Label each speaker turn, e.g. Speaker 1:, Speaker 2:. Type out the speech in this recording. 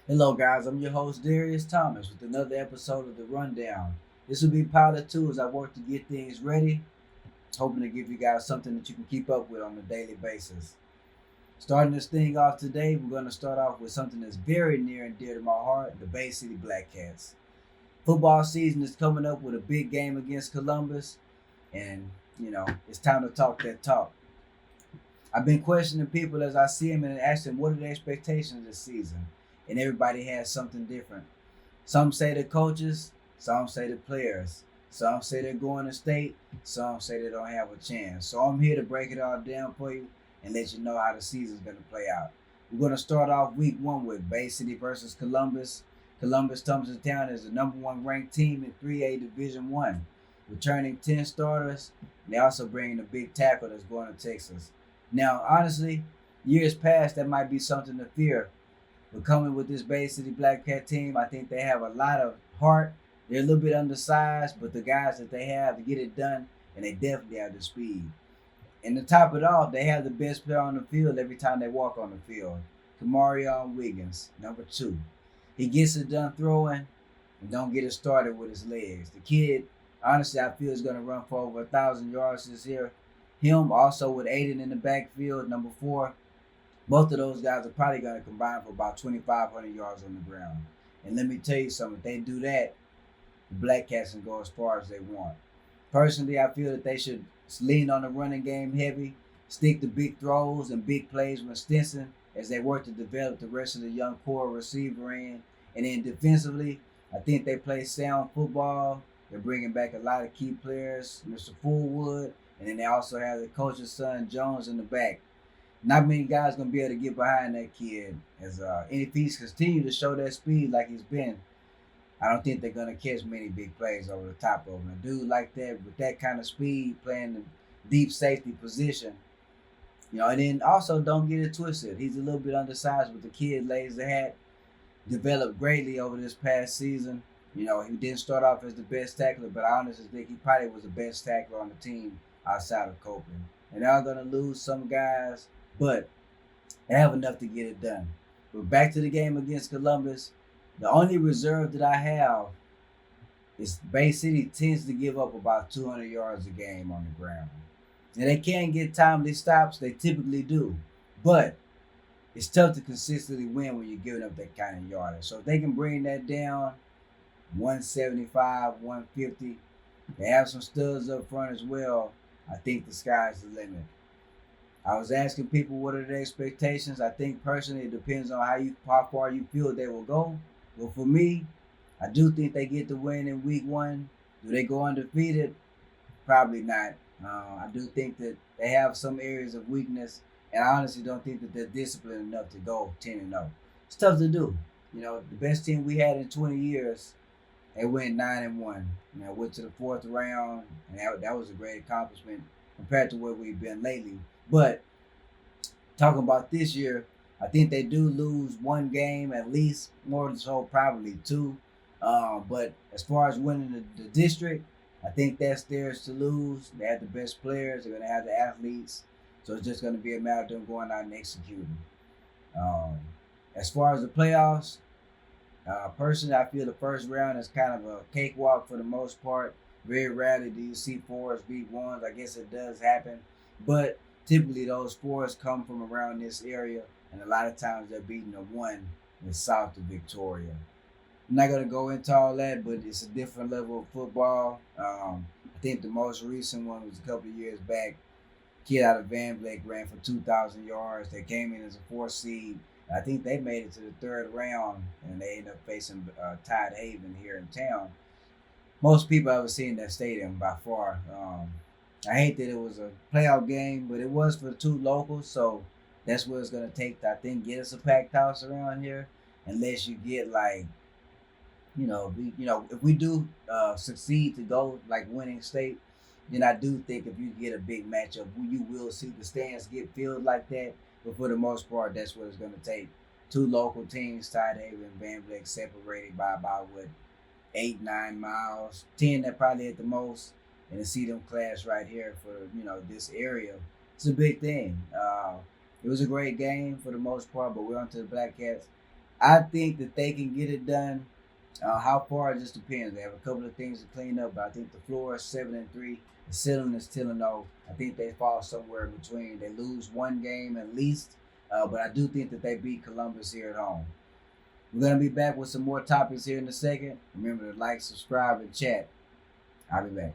Speaker 1: Hello, guys. I'm your host, Darius Thomas, with another episode of The Rundown. This will be part 2 as I work to get things ready, hoping to give you guys something that you can keep up with on a daily basis. Starting this thing off today, we're going to start off with something that's very near and dear to my heart, the Bay City Blackcats. Football season is coming up with a big game against Columbus, and, it's time to talk that talk. I've been questioning people as I see them and asking what are the expectations this season, and everybody has something different. Some say the coaches, some say the players, some say they're going to state, some say they don't have a chance. So I'm here to break it all down for you and let you know how the season's going to play out. We're going to start off week one with Bay City versus Columbus. Columbus comes to town as the number one ranked team in 3A Division One, returning 10 starters. And they also bringing a big tackle that's going to Texas. Now, honestly, years past that might be something to fear, but coming with this Bay City Black Cat team, I think they have a lot of heart. They're a little bit undersized, but the guys that they have to get it done, and they definitely have the speed. And to top it off, they have the best player on the field every time they walk on the field. Kamarion Wiggins, number 2. He gets it done throwing and don't get it started with his legs. The kid, honestly, I feel is going to run for over 1,000 yards this year. Him also with Aiden in the backfield, number 4. Both of those guys are probably going to combine for about 2,500 yards on the ground. And let me tell you something, if they do that, the Black Cats can go as far as they want. Personally, I feel that they should lean on the running game heavy, stick to big throws and big plays with Stinson as they work to develop the rest of the young core receiver in. And then defensively, I think they play sound football. They're bringing back a lot of key players, Mr. Fullwood, and then they also have the coach's son Jones in the back. Not many guys gonna be able to get behind that kid. As and if he's continued to show that speed like he's been, I don't think they're gonna catch many big plays over the top of him. A dude like that with that kind of speed, playing the deep safety position, and then also don't get it twisted. He's a little bit undersized, but the kid lays the hat, developed greatly over this past season. He didn't start off as the best tackler, but I honestly think he probably was the best tackler on the team outside of Copeland. And they're gonna lose some guys, but they have enough to get it done. But back to the game against Columbus. The only reserve that I have is Bay City tends to give up about 200 yards a game on the ground. And they can get timely stops, they typically do. But it's tough to consistently win when you're giving up that kind of yardage. So if they can bring that down 175, 150, they have some studs up front as well. I think the sky's the limit. I was asking people what are their expectations. I think personally it depends on how far you feel they will go. But for me, I do think they get the win in week one. Do they go undefeated? Probably not. I do think that they have some areas of weakness, and I honestly don't think that they're disciplined enough to go 10-0. It's tough to do. The best team we had in 20 years, they went 9-1. Went to the fourth round, and that was a great accomplishment compared to where we've been lately. But talking about this year, I think they do lose one game at least, more so probably two. But as far as winning the district, I think that's theirs to lose. They have the best players. They're going to have the athletes. So it's just going to be a matter of them going out and executing. Um, as far as the playoffs, personally, I feel the first round is kind of a cakewalk for the most part. Very rarely do you see fours beat ones. I guess it does happen, but typically those fours come from around this area, and a lot of times they're beating a one in south of Victoria. I'm not gonna go into all that, but it's a different level of football. I think the most recent one was a couple of years back. Kid out of Van Blake ran for 2,000 yards. They came in as a 4 seed. I think they made it to the third round, and they ended up facing Tide Haven here in town. Most people ever seen that stadium by far. I hate that it was a playoff game, but it was for two locals, so that's what it's gonna take to, I think, get us a packed house around here. Unless you get like, if we do succeed to go like winning state, then I do think if you get a big matchup, you will see the stands get filled like that. But for the most part, that's what it's going to take. Two local teams, Tidehaven and Van Blake, separated by about what 8-9 miles, 10 at probably at the most, and to see them clash right here for this area, it's a big thing. It was a great game for the most part, but we're on to the Black Cats. I think that they can get it done. How far it just depends. They have a couple of things to clean up, but I think the floor is 7-3. The ceiling is 10-0. I think they fall somewhere in between. They lose one game at least, but I do think that they beat Columbus here at home. We're gonna be back with some more topics here in a second. Remember to like, subscribe, and chat. I'll be back.